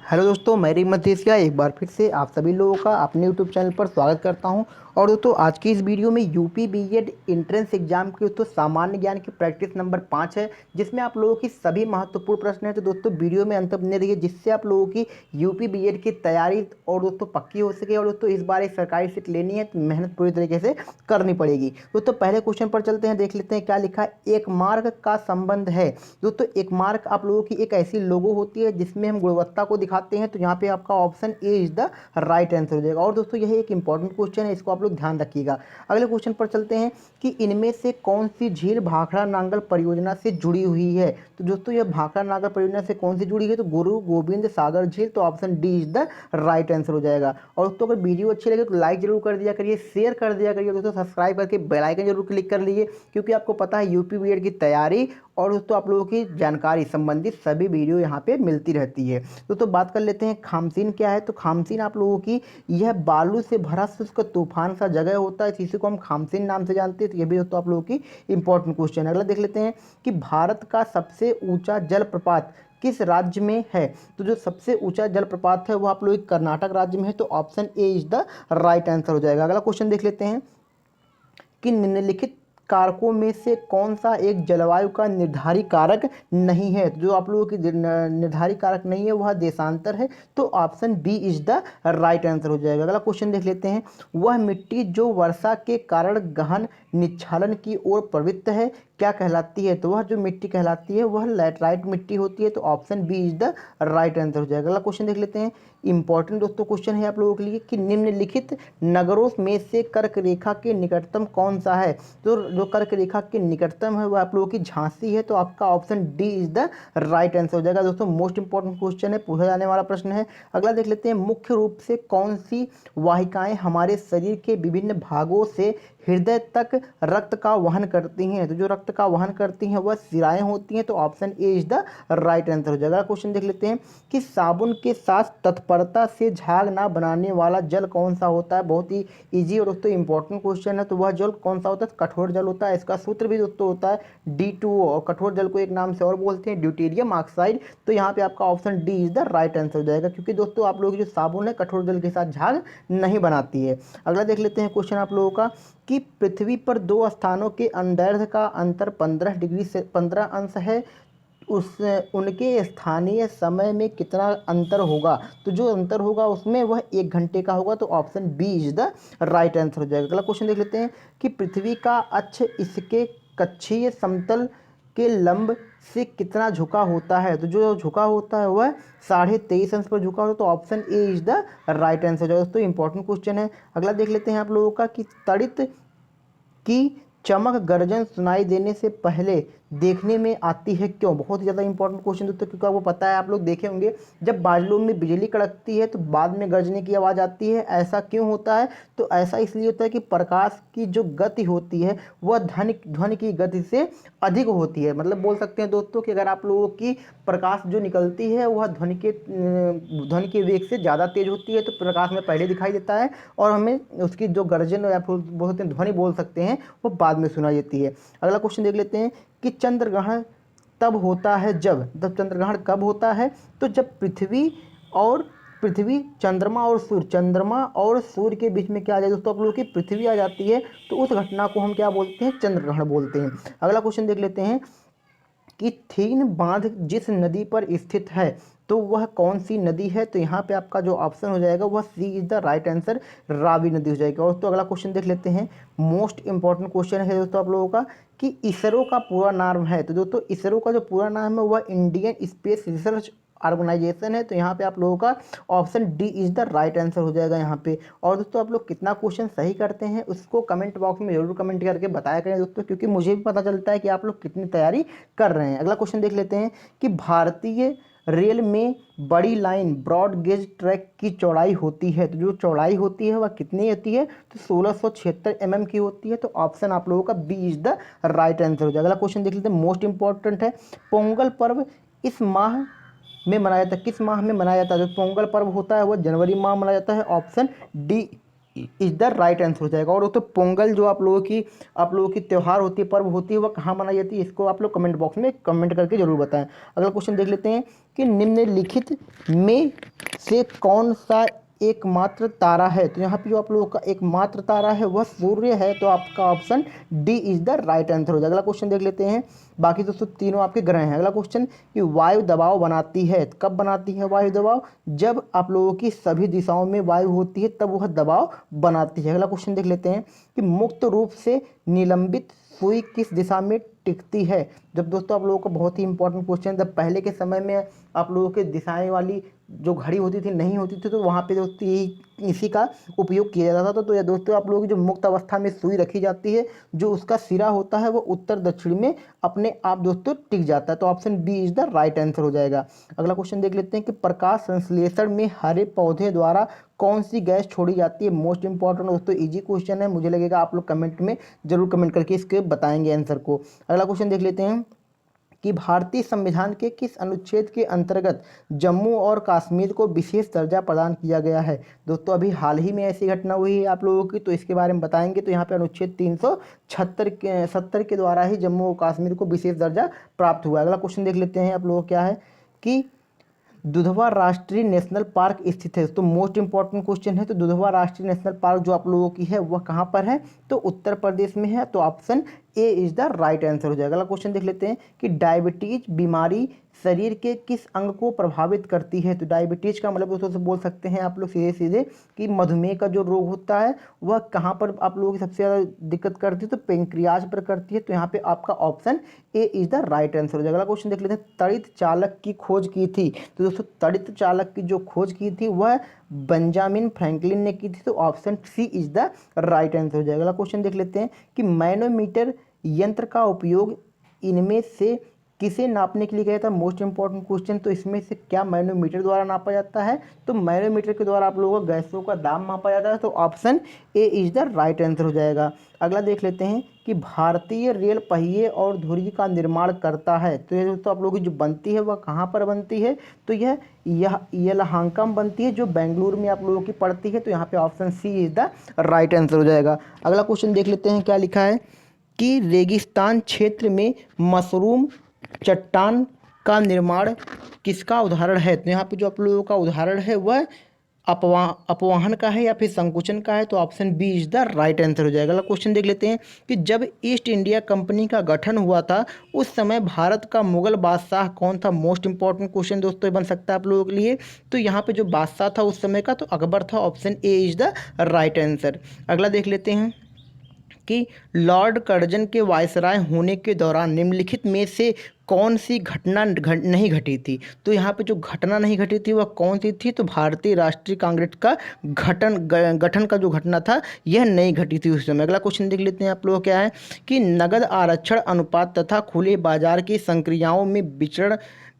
Hello दोस्तों, मैं remote देसिया एक बार फिर से आप सभी लोगों का अपने यूट्यूब चैनल पर स्वागत करता हूं। और दोस्तों आज की इस वीडियो में यूपी बीएड एंट्रेंस एग्जाम के दोस्तों सामान्य ज्ञान की प्रैक्टिस नंबर 5 है, जिसमें आप लोगों की सभी महत्वपूर्ण प्रश्न हैं। तो दोस्तों वीडियो में अंत तक बने रहिए, जिससे आप लोगों की यूपी बीएड की तैयारी और दोस्तों पक्की हो सके। और दोस्तों इस बार एक सरकारी सीट लेनी है तो मेहनत पूरी तरीके से करनी पड़ेगी। दोस्तों पहले क्वेश्चन पर चलते हैं, देख लेते हैं क्या लिखा है। एक मार्क का संबंध है। दोस्तों एक मार्क आप लोगों की एक ऐसी लोगो होती है जिसमें हम गुणवत्ता को दिखाते हैं। तो यहाँ पे आपका option A is the right answer हो जाएगा। और दोस्तों यह एक इंपॉर्टेंट क्वेश्चन है, इसको आप लोग ध्यान रखिएगा। अगले क्वेश्चन पर चलते हैं कि इनमें से कौन सी झील भाखड़ा नांगल परियोजना से जुड़ी हुई है। तो दोस्तों यह भाखड़ा नांगल परियोजना से कौन सी जुड़ी है, तो गुरु गोविंद सागर झील। तो option D is the right answer हो जाएगा। और दोस्तों अगर वीडियो अच्छी लगे तो लाइक जरूर कर दिया करिए, शेयर कर दिया करिए, दोस्तों सब्सक्राइब करके बेल आइकन जरूर क्लिक कर लीजिए, क्योंकि आपको पता है यूपी बीएड की तैयारी और दोस्तों आप लोगों की जानकारी संबंधित सभी वीडियो यहाँ पे मिलती रहती है। दोस्तों बात कर लेते हैं खामसीन क्या है। तो खामसीन आप लोगों की यह बालू से भरा शुष्क तूफान सा जगह होता है, इसी को हम खामसीन नाम से जानते हैं। तो ये भी दोस्तों आप लोगों की इंपॉर्टेंट क्वेश्चन है। अगला देख लेते हैं कि भारत का सबसे ऊंचा जलप्रपात किस राज्य में है। तो जो सबसे ऊंचा जलप्रपात है वो आप लोग कर्नाटक राज्य में है। तो option A is the right answer हो जाएगा। अगला क्वेश्चन देख लेते हैं कि निम्नलिखित कारकों में से कौन सा एक जलवायु का निर्धारित कारक नहीं है। तो जो आप लोगों की निर्धारित कारक नहीं है वह देशांतर है। तो option B is the right answer हो जाएगा। अगला क्वेश्चन देख लेते हैं, वह मिट्टी जो वर्षा के कारण गहन निच्छालन की ओर प्रवृत्त है क्या कहलाती है। तो वह जो मिट्टी कहलाती है वह लैटराइट मिट्टी होती है। तो option B is the right answer हो जाएगा। अगला क्वेश्चन देख लेते हैं, इंपॉर्टेंट दोस्तों क्वेश्चन है आप लोगों के लिए कि निम्नलिखित नगरों में से कर्क रेखा के निकटतम कौन सा है। तो जो कर्क रेखा के निकटतम है वह आप लोगों की झांसी है। तो आपका option D is the right answer हो जाएगा। दोस्तों मोस्ट इंपॉर्टेंट क्वेश्चन है, पूछा जाने वाला प्रश्न है। अगला देख लेते हैं, मुख्य रूप से कौन सी वाहिकाएं हमारे शरीर के विभिन्न भागों से हृदय तक रक्त का वहन करती हैं। तो जो रक्त का वहन करती हैं वह शिराएं होती हैं। तो option A is the right answer हो जाएगा। क्वेश्चन देख लेते हैं कि साबुन के साथ तत्परता से झाग ना बनाने वाला जल कौन सा होता है। बहुत ही इजी और दोस्तों इंपॉर्टेंट क्वेश्चन है। तो वह जल कौन सा होता है, कठोर जल होता है। इसका सूत्र भी दोस्तों होता है D2O, और कठोर जल को एक नाम से और बोलते हैं ड्यूटेरियम ऑक्साइड। तो यहाँ पे आपका option D is the right answer हो जाएगा, क्योंकि दोस्तों आप लोगों की जो साबुन है कठोर जल के साथ झाग नहीं बनाती है। अगला देख लेते हैं क्वेश्चन आप लोगों का कि पृथ्वी पर दो स्थानों के दैर्घ्य का अंतर 15 डिग्री से 15 अंश है, उस उनके स्थानीय समय में कितना अंतर होगा। तो जो अंतर होगा उसमें वह 1 घंटे का होगा। तो option B is the right answer हो जाएगा। अगला क्वेश्चन देख लेते हैं कि पृथ्वी का अक्ष इसके कक्षीय समतल के लंब से कितना झुका होता है। तो जो झुका होता है वह 23.5 अंश पर झुका होता है। तो option A is the right answer हो जाएगा। दोस्तों इंपॉर्टेंट क्वेश्चन है। अगला देख लेते हैं आप लोगों का कि तड़ित की चमक गर्जन सुनाई देने से पहले देखने में आती है क्यों। बहुत ही ज़्यादा इंपॉर्टेंट क्वेश्चन दोस्तों, क्योंकि आपको पता है, आप लोग देखे होंगे जब बादलों में बिजली कड़कती है तो बाद में गरजने की आवाज़ आती है। ऐसा क्यों होता है, तो ऐसा इसलिए होता है कि प्रकाश की जो गति होती है वह ध्वनि की गति से अधिक होती है। मतलब बोल सकते हैं दोस्तों कि अगर आप लोगों की प्रकाश जो निकलती है वह ध्वनि के वेग से ज़्यादा तेज होती है तो प्रकाश में पहले दिखाई देता है, और हमें उसकी जो गर्जन या फिर बोल सकते हैं ध्वनि बोल सकते हैं वो बाद में सुनाई देती है। अगला क्वेश्चन देख लेते हैं कि चंद्रग्रहण तब होता है जब चंद्रग्रहण कब होता है। तो जब पृथ्वी चंद्रमा और सूर्य के बीच में क्या आ जाए दोस्तों, आप लोगों की पृथ्वी आ जाती है, तो उस घटना को हम क्या बोलते हैं, चंद्रग्रहण बोलते हैं। अगला क्वेश्चन देख लेते हैं कि थीन बांध जिस नदी पर स्थित है तो वह कौन सी नदी है। तो यहाँ पे आपका जो ऑप्शन हो जाएगा वह C is the right answer, Ravi नदी हो जाएगी। और तो अगला क्वेश्चन देख लेते हैं, मोस्ट इंपॉर्टेंट क्वेश्चन है दोस्तों आप लोगों का कि इसरो का पूरा नाम है। तो दोस्तों इसरो का जो पूरा नाम है वह इंडियन स्पेस रिसर्च ऑर्गेनाइजेशन है। तो यहाँ पे आप लोगों का option D is the right answer हो जाएगा यहाँ पे। और दोस्तों आप लोग कितना क्वेश्चन सही करते हैं उसको कमेंट बॉक्स में जरूर कमेंट करके बताया करें दोस्तों, क्योंकि मुझे भी पता चलता है कि आप लोग कितनी तैयारी कर रहे हैं। अगला क्वेश्चन देख लेते हैं कि भारतीय रेल में बड़ी लाइन ब्रॉड गेज ट्रैक की चौड़ाई होती है। तो जो चौड़ाई होती है वह कितनी होती है, तो 1676 mm की होती है। तो ऑप्शन आप लोगों का B is the right answer हो जाएगा। अगला क्वेश्चन देख लेते हैं, मोस्ट इंपॉर्टेंट है, पोंगल पर्व इस माह में मनाया जाता है, किस माह में मनाया जाता है। जो पोंगल पर्व होता है वह जनवरी माह मनाया जाता है। Option D is the right answer हो जाएगा। और दोस्तों पोंगल जो आप लोगों की त्यौहार होती है, पर्व होती है, वह कहाँ मनाई जाती है, इसको आप लोग कमेंट बॉक्स में कमेंट करके जरूर बताएं। अगला क्वेश्चन देख लेते हैं कि निम्नलिखित में से कौन सा एकमात्र तारा है। तो यहाँ पे जो आप लोगों का एकमात्र तारा है वह सूर्य है, तो आपका option D is the right answer हो जाएगा। अगला क्वेश्चन देख लेते हैं, बाकी दोस्तों तीनों आपके ग्रह हैं। अगला क्वेश्चन कि वायु दबाव बनाती है, कब बनाती है वायु दबाव, जब आप लोगों की सभी दिशाओं में वायु होती है तब वह दबाव बनाती है। अगला क्वेश्चन देख लेते हैं कि मुक्त रूप से निलंबित सुई किस दिशा में टिकती है। जब दोस्तों आप लोगों को बहुत ही इंपॉर्टेंट क्वेश्चन, जब पहले के समय में आप लोगों के दिशाएं वाली जो घड़ी होती थी नहीं होती थी, तो वहाँ पे दोस्तों इसी का उपयोग किया जाता था। तो ये दोस्तों आप लोगों की जो मुक्त अवस्था में सुई रखी जाती है, जो उसका सिरा होता है वो उत्तर दक्षिण में अपने आप दोस्तों टिक जाता है, तो option B is the right answer हो जाएगा। अगला क्वेश्चन देख लेते हैं कि प्रकाश संश्लेषण में हरे पौधे द्वारा कौन सी गैस छोड़ी जाती है। मोस्ट इंपॉर्टेंट दोस्तों इजी क्वेश्चन है, मुझे लगेगा आप लोग कमेंट में जरूर कमेंट करके इसके बताएंगे आंसर को। अगला क्वेश्चन देख लेते हैं कि भारतीय संविधान के किस अनुच्छेद के अंतर्गत जम्मू और कश्मीर को विशेष दर्जा प्रदान किया गया है। दोस्तों अभी हाल ही में ऐसी घटना हुई है आप लोगों की, तो इसके बारे में बताएंगे। तो यहाँ पे अनुच्छेद 370 के द्वारा ही जम्मू और कश्मीर को विशेष दर्जा प्राप्त हुआ है। अगला क्वेश्चन देख लेते हैं आप लोगों क्या है कि दुधवा राष्ट्रीय नेशनल पार्क स्थित है। तो मोस्ट इंपॉर्टेंट क्वेश्चन है, तो दुधवा राष्ट्रीय नेशनल पार्क जो आप लोगों की है वह कहाँ पर है, तो उत्तर प्रदेश में है, तो option A is the right answer हो जाएगा। अगला क्वेश्चन देख लेते हैं कि डायबिटीज बीमारी शरीर के किस अंग को प्रभावित करती है। तो डायबिटीज का मतलब दोस्तों से बोल सकते हैं आप लोग सीधे सीधे कि मधुमेह का जो रोग होता है वह कहाँ पर आप लोगों की सबसे ज़्यादा दिक्कत करती है, तो पेंक्रियाज पर करती है, तो यहाँ पे आपका option A is the right answer हो जाएगा। अगला क्वेश्चन देख लेते हैं, तड़ित चालक की खोज की थी। तो दोस्तों तड़ित चालक की जो खोज की थी वह बेंजामिन फ्रैंकलिन ने की थी, तो option C is the right answer हो जाएगा। अगला क्वेश्चन देख लेते हैं कि मैनोमीटर यंत्र का उपयोग इनमें से किसे नापने के लिए किया था। मोस्ट इंपॉर्टेंट क्वेश्चन, तो इसमें से क्या मैनोमीटर द्वारा नापा जाता है, तो मैनोमीटर के द्वारा आप लोगों को गैसों का दाब मापा जाता है, तो option A is the right answer हो जाएगा। अगला देख लेते हैं कि भारतीय रेल पहिए और धुरी का निर्माण करता है। तो ये दोस्तों आप लोगों की जो बनती है वह कहाँ पर बनती है, तो यह यलहंका बनती है, जो बेंगलुरु में आप लोगों की पड़ती है, तो यहाँ पे option C is the right answer हो जाएगा। अगला क्वेश्चन देख लेते हैं क्या लिखा है कि रेगिस्तान क्षेत्र में मशरूम चट्टान का निर्माण किसका उदाहरण है। तो यहाँ पे जो आप लोगों का उदाहरण है वह अपवाहन का है या फिर संकुचन का है, तो option B is the right answer हो जाएगा। अगला क्वेश्चन देख लेते हैं कि जब ईस्ट इंडिया कंपनी का गठन हुआ था उस समय भारत का मुगल बादशाह कौन था। मोस्ट इंपॉर्टेंट क्वेश्चन दोस्तों बन सकता है आप लोगों के लिए, तो यहाँ पे जो बादशाह था उस समय का, तो अकबर था, option A is the right answer. अगला देख लेते हैं कि लॉर्ड कर्जन के वायसराय होने के दौरान निम्नलिखित में से कौन सी घटना नहीं घटी थी। तो यहाँ पे जो घटना नहीं घटी थी वह कौन सी थी, तो भारतीय राष्ट्रीय कांग्रेस का गठन का जो घटना था यह नहीं घटी थी उस समय। अगला क्वेश्चन देख लेते हैं आप लोग क्या है कि नगद आरक्षण अनुपात तथा खुले बाजार की संक्रियाओं में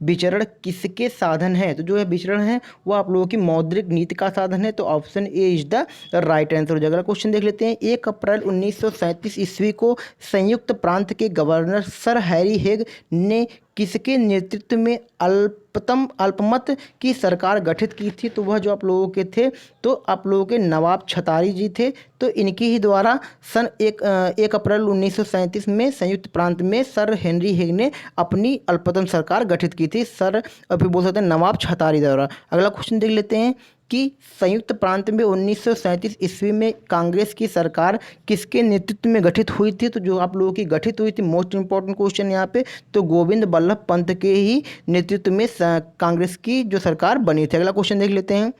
विचरण किसके साधन है। तो जो है विचरण है वो आप लोगों की मौद्रिक नीति का साधन है, तो option A is the right answer हो जाएगा। अगला क्वेश्चन देख लेते हैं, 1 अप्रैल 1937 ईस्वी को संयुक्त प्रांत के गवर्नर सर हैरी हेग ने किसके नेतृत्व में अल्पमत की सरकार गठित की थी। तो वह जो आप लोगों के थे, तो आप लोगों के नवाब छतारी जी थे, तो इनकी ही द्वारा सन 1 अप्रैल 1937 में संयुक्त प्रांत में सर हेनरी हेग ने अपनी अल्पतन सरकार गठित की थी, सर फिर बोल सकते हैं नवाब छतारी द्वारा। अगला क्वेश्चन देख लेते हैं कि संयुक्त प्रांत में 1937 ईस्वी में कांग्रेस की सरकार किसके नेतृत्व में गठित हुई थी। तो जो आप लोगों की गठित हुई थी, मोस्ट इंपॉर्टेंट क्वेश्चन यहाँ पे, तो गोविंद बल्लभ पंत के ही नेतृत्व में कांग्रेस की जो सरकार बनी थी। अगला क्वेश्चन देख लेते हैं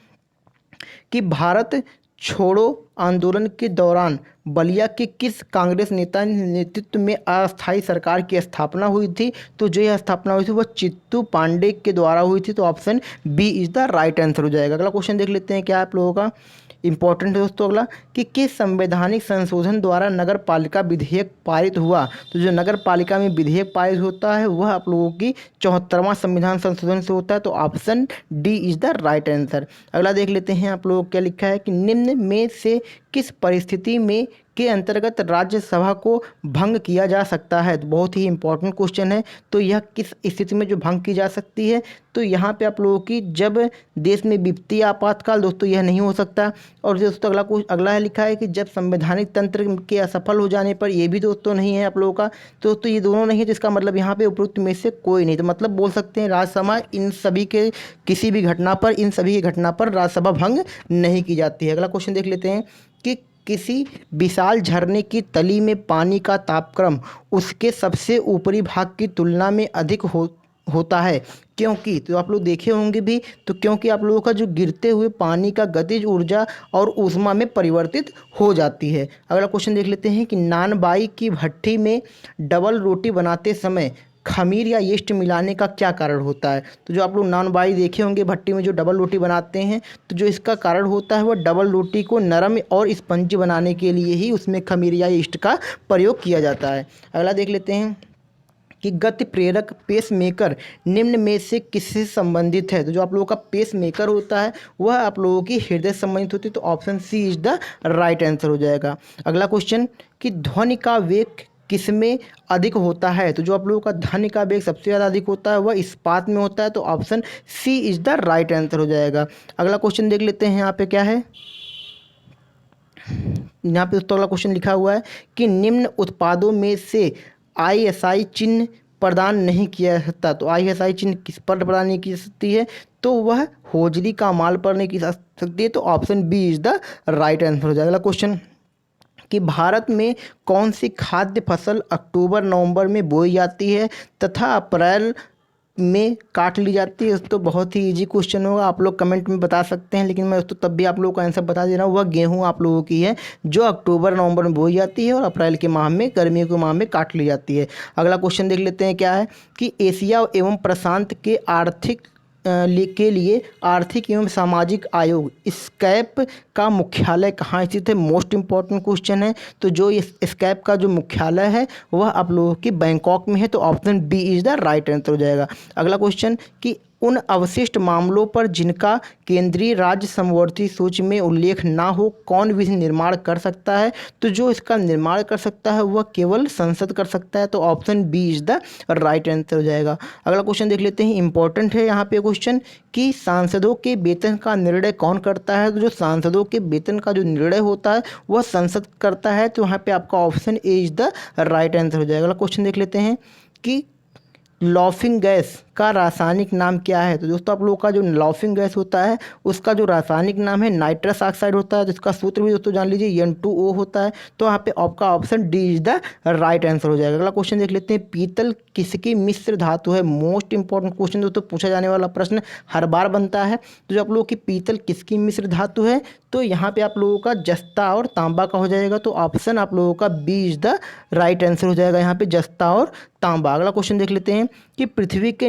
कि भारत छोड़ो आंदोलन के दौरान बलिया के किस कांग्रेस नेता नेतृत्व में अस्थायी सरकार की स्थापना हुई थी। तो जो यह स्थापना हुई थी वह चित्तू पांडे के द्वारा हुई थी, तो option B is the right answer हो जाएगा। अगला क्वेश्चन देख लेते हैं क्या आप लोगों का इंपॉर्टेंट है दोस्तों। अगला कि किस संवैधानिक संशोधन द्वारा नगर पालिका विधेयक पारित हुआ। तो जो नगर पालिका में विधेयक पारित होता है वह आप लोगों की 74वां संविधान संशोधन से होता है, तो option D is the right answer. अगला देख लेते हैं आप लोग क्या लिखा है कि निम्न में से किस परिस्थिति में के अंतर्गत राज्यसभा को भंग किया जा सकता है? तो बहुत ही इंपॉर्टेंट क्वेश्चन है। तो यह किस स्थिति में जो भंग की जा सकती है? तो यहाँ पे आप लोगों की जब देश में वित्तीय आपातकाल, दोस्तों यह नहीं हो सकता। और दोस्तों अगला है लिखा है कि जब संवैधानिक तंत्र के असफल हो जाने पर, ये भी दोस्तों नहीं है आप लोगों का। तो दोस्तों ये दोनों नहीं है, जिसका मतलब यहाँ पे उपरोक्त में से कोई नहीं। तो मतलब बोल सकते हैं राज्यसभा इन सभी के किसी भी घटना पर, इन सभी की घटना पर राज्यसभा भंग नहीं की जाती है। अगला क्वेश्चन देख लेते हैं कि किसी विशाल झरने की तली में पानी का तापक्रम उसके सबसे ऊपरी भाग की तुलना में अधिक होता है, क्योंकि? तो आप लोग देखे होंगे भी, तो क्योंकि आप लोगों का जो गिरते हुए पानी का गतिज ऊर्जा और ऊष्मा में परिवर्तित हो जाती है। अगला क्वेश्चन देख लेते हैं कि नानबाई की भट्ठी में डबल रोटी बनाते समय खमीर या यीस्ट मिलाने का क्या कारण होता है? तो जो आप लोग नानबाई देखे होंगे भट्टी में जो डबल रोटी बनाते हैं, तो जो इसका कारण होता है वह डबल रोटी को नरम और स्पंजी बनाने के लिए ही उसमें खमीर या यीस्ट का प्रयोग किया जाता है। अगला देख लेते हैं कि गति प्रेरक पेसमेकर निम्न में से किससे संबंधित है? तो जो आप लोगों का पेसमेकर होता है वह आप लोगों की हृदय से संबंधित होती है। तो option C is the right answer हो जाएगा। अगला क्वेश्चन कि ध्वनि का वेग किसमें अधिक होता है? तो जो आप लोगों का ध्वनि का वेग सबसे ज़्यादा अधिक होता है वह इस्पात में होता है। तो option C is the right answer हो जाएगा। अगला क्वेश्चन देख लेते हैं यहाँ पे क्या है। यहाँ पे दोस्तों अगला क्वेश्चन लिखा हुआ है कि निम्न उत्पादों में से ISI चिन्ह प्रदान नहीं किया जा सकता। तो ISI चिन्ह किस पर प्रदान नहीं की जा सकती है? तो वह होजरी का माल पर नहीं की जा सकती है। तो option B is the right answer हो जाएगा। अगला क्वेश्चन कि भारत में कौन सी खाद्य फसल अक्टूबर नवंबर में बोई जाती है तथा अप्रैल में काट ली जाती है? तो बहुत ही इजी क्वेश्चन होगा, आप लोग कमेंट में बता सकते हैं, लेकिन मैं तब भी आप लोगों को आंसर बता दे रहा हूँ। वह गेहूँ आप लोगों की है जो अक्टूबर नवंबर में बोई जाती है और अप्रैल के माह में, गर्मियों के माह में काट ली जाती है। अगला क्वेश्चन देख लेते हैं क्या है कि एशिया एवं प्रशांत के के लिए आर्थिक एवं सामाजिक आयोग स्कैप का मुख्यालय कहाँ स्थित है? मोस्ट इंपॉर्टेंट क्वेश्चन है। तो जो इस स्कैप का जो मुख्यालय है वह आप लोगों की बैंकॉक में है। तो option B is the right answer हो जाएगा। अगला क्वेश्चन कि उन अवशिष्ट मामलों पर जिनका केंद्रीय राज्य समवर्ती सूची में उल्लेख ना हो कौन विधि निर्माण कर सकता है? तो जो इसका निर्माण कर सकता है वह केवल संसद कर सकता है। तो option B is the right answer हो जाएगा। अगला क्वेश्चन देख लेते हैं, इंपॉर्टेंट है यहाँ पे क्वेश्चन कि सांसदों के वेतन का निर्णय कौन करता है? तो जो सांसदों के वेतन का जो निर्णय होता है वह संसद करता है। तो यहाँ पे आपका option A is the right answer हो जाएगा। अगला क्वेश्चन देख लेते हैं कि लॉफिंग गैस का रासायनिक नाम क्या है? तो दोस्तों आप लोगों का जो लॉफिंग गैस होता है उसका जो रासायनिक नाम है नाइट्रस ऑक्साइड होता है, जिसका सूत्र भी दोस्तों जान लीजिए N2O होता है। तो यहाँ पे आपका option D is the right answer हो जाएगा। अगला क्वेश्चन देख लेते हैं, पीतल किसकी मिश्र धातु है? मोस्ट इंपॉर्टेंट क्वेश्चन दोस्तों, पूछा जाने वाला प्रश्न हर बार बनता है। तो जो आप लोगों की पीतल किसकी मिश्र धातु है? तो यहाँ पे आप लोगों का जस्ता और तांबा का हो जाएगा। तो ऑप्शन आप लोगों का B is the right answer हो जाएगा, यहाँ पे जस्ता और तांबा। अगला क्वेश्चन देख लेते हैं कि पृथ्वी के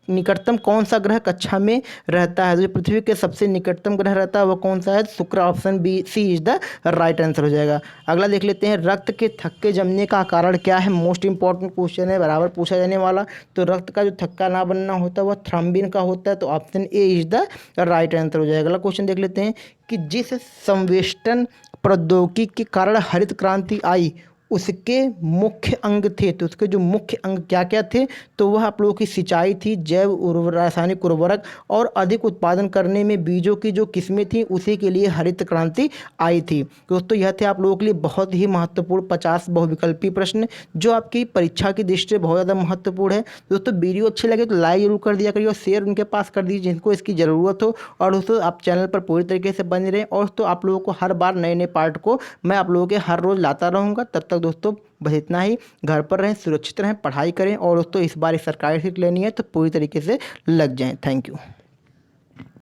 निकटतम कौन सा ग्रह कक्षा में रहता है? तो जो पृथ्वी के सबसे निकटतम ग्रह रहता है वह कौन सा है? शुक्र। Option B C is the right answer हो जाएगा। अगला देख लेते हैं, रक्त के थक्के जमने का कारण क्या है? मोस्ट इंपॉर्टेंट क्वेश्चन है, बराबर पूछा जाने वाला। तो रक्त का जो थक्का ना बनना होता है वह थ्रोम्बिन का होता है। तो option A is the right answer हो जाएगा। अगला क्वेश्चन देख लेते हैं कि जिस संवेष्टन प्रौद्योगिकी के कारण हरित क्रांति आई उसके मुख्य अंग थे। तो उसके जो मुख्य अंग क्या क्या थे? तो वह आप लोगों की सिंचाई थी, जैव रासायनिक उर्वरक और अधिक उत्पादन करने में बीजों की जो किस्में थी उसी के लिए हरित क्रांति आई थी। दोस्तों यह थे आप लोगों के लिए बहुत ही महत्वपूर्ण 50 बहुविकल्पी प्रश्न जो आपकी परीक्षा की दृष्टि से बहुत ज़्यादा महत्वपूर्ण है। दोस्तों वीडियो अच्छे लगे तो लाइक जरूर कर दिया करिए और शेयर उनके पास कर दीजिए जिनको इसकी ज़रूरत हो। और दोस्तों आप चैनल पर पूरी तरीके से बने रहें। और तो आप लोगों को हर बार नए नए पार्ट को मैं आप लोगों के हर रोज़ लाता रहूँगा। तब तक दोस्तों बस इतना ही, घर पर रहें, सुरक्षित रहें, पढ़ाई करें और दोस्तों इस बार सरकारी सीट लेनी है तो पूरी तरीके से लग जाएं। Thank you.